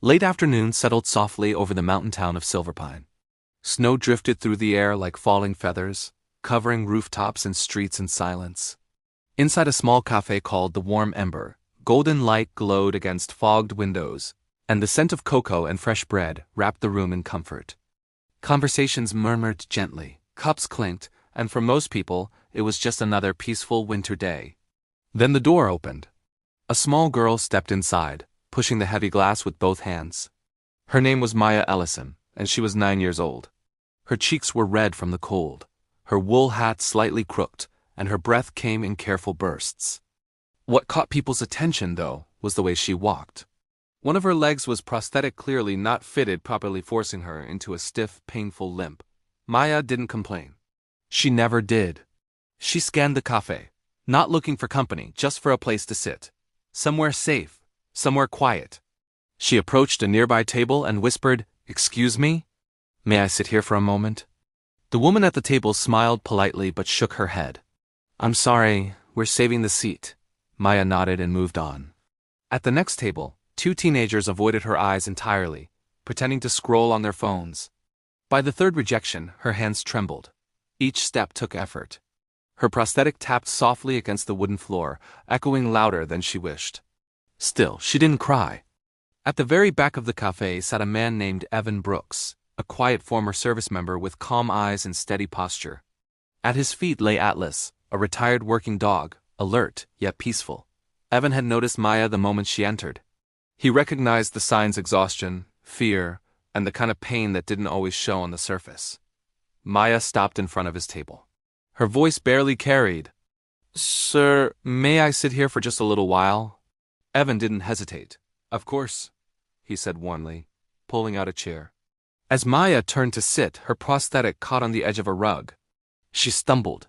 Late afternoon settled softly over the mountain town of Silverpine. Snow drifted through the air like falling feathers, covering rooftops and streets in silence. Inside a small cafe called the Warm Ember, golden light glowed against fogged windows, and the scent of cocoa and fresh bread wrapped the room in comfort. Conversations murmured gently, cups clinked, and for most people, it was just another peaceful winter day. Then the door opened. A small girl stepped inside, pushing the heavy glass with both hands. Her name was Maya Ellison, and she was 9 years old. Her cheeks were red from the cold, her wool hat slightly crooked, and her breath came in careful bursts. What caught people's attention, though, was the way she walked. One of her legs was prosthetic, clearly not fitted properly, forcing her into a stiff, painful limp. Maya didn't complain. She never did. She scanned the cafe, not looking for company, just for a place to sit. Somewhere safe, somewhere quiet. She approached a nearby table and whispered, "Excuse me? May I sit here for a moment?" The woman at the table smiled politely but shook her head. "I'm sorry, we're saving the seat." Maya nodded and moved on. At the next table, 2 teenagers avoided her eyes entirely, pretending to scroll on their phones. By the third rejection, her hands trembled. Each step took effort. Her prosthetic tapped softly against the wooden floor, echoing louder than she wished. Still, she didn't cry. At the very back of the cafe sat a man named Evan Brooks, a quiet former service member with calm eyes and steady posture. At his feet lay Atlas, a retired working dog, alert yet peaceful. Evan had noticed Maya the moment she entered. He recognized the signs: exhaustion, fear, and the kind of pain that didn't always show on the surface. Maya stopped in front of his table. Her voice barely carried. "Sir, may I sit here for just a little while?" Evan didn't hesitate. "Of course," he said warmly, pulling out a chair. As Maya turned to sit, her prosthetic caught on the edge of a rug. She stumbled.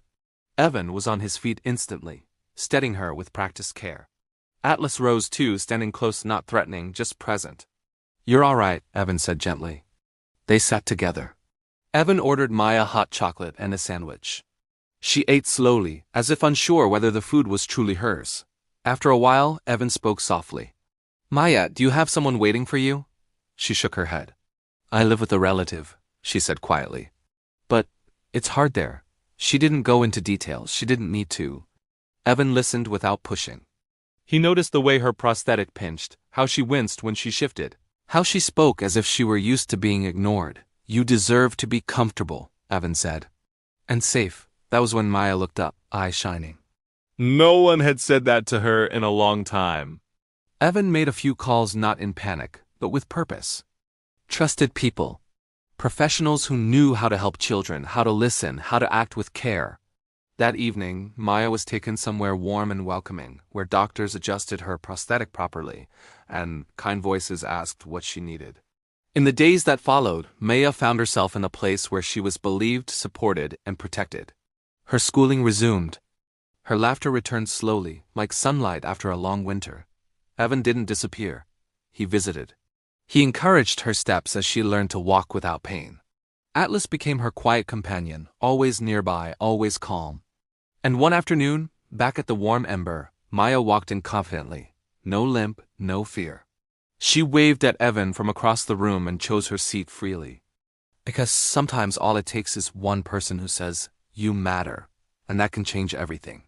Evan was on his feet instantly, steadying her with practiced care. Atlas rose too, standing close, not threatening, just present. "You're all right," Evan said gently. They sat together. Evan ordered Maya hot chocolate and a sandwich. She ate slowly, as if unsure whether the food was truly hers. After a while, Evan spoke softly. "Maya, do you have someone waiting for you?" She shook her head. "I live with a relative," she said quietly. "But it's hard there." She didn't go into details. She didn't need to. Evan listened without pushing. He noticed the way her prosthetic pinched, how she winced when she shifted, how she spoke as if she were used to being ignored. "You deserve to be comfortable," Evan said. "And safe." That was when Maya looked up, eyes shining. No one had said that to her in a long time. Evan made a few calls, not in panic, but with purpose. Trusted people. Professionals who knew how to help children, how to listen, how to act with care. That evening, Maya was taken somewhere warm and welcoming, where doctors adjusted her prosthetic properly, and kind voices asked what she needed. In the days that followed, Maya found herself in a place where she was believed, supported, and protected. Her schooling resumed. Her laughter returned slowly, like sunlight after a long winter. Evan didn't disappear. He visited. He encouraged her steps as she learned to walk without pain. Atlas became her quiet companion, always nearby, always calm. And one afternoon, back at the Warm Ember, Maya walked in confidently. No limp, no fear. She waved at Evan from across the room and chose her seat freely. Because sometimes all it takes is one person who says, "You matter," and that can change everything.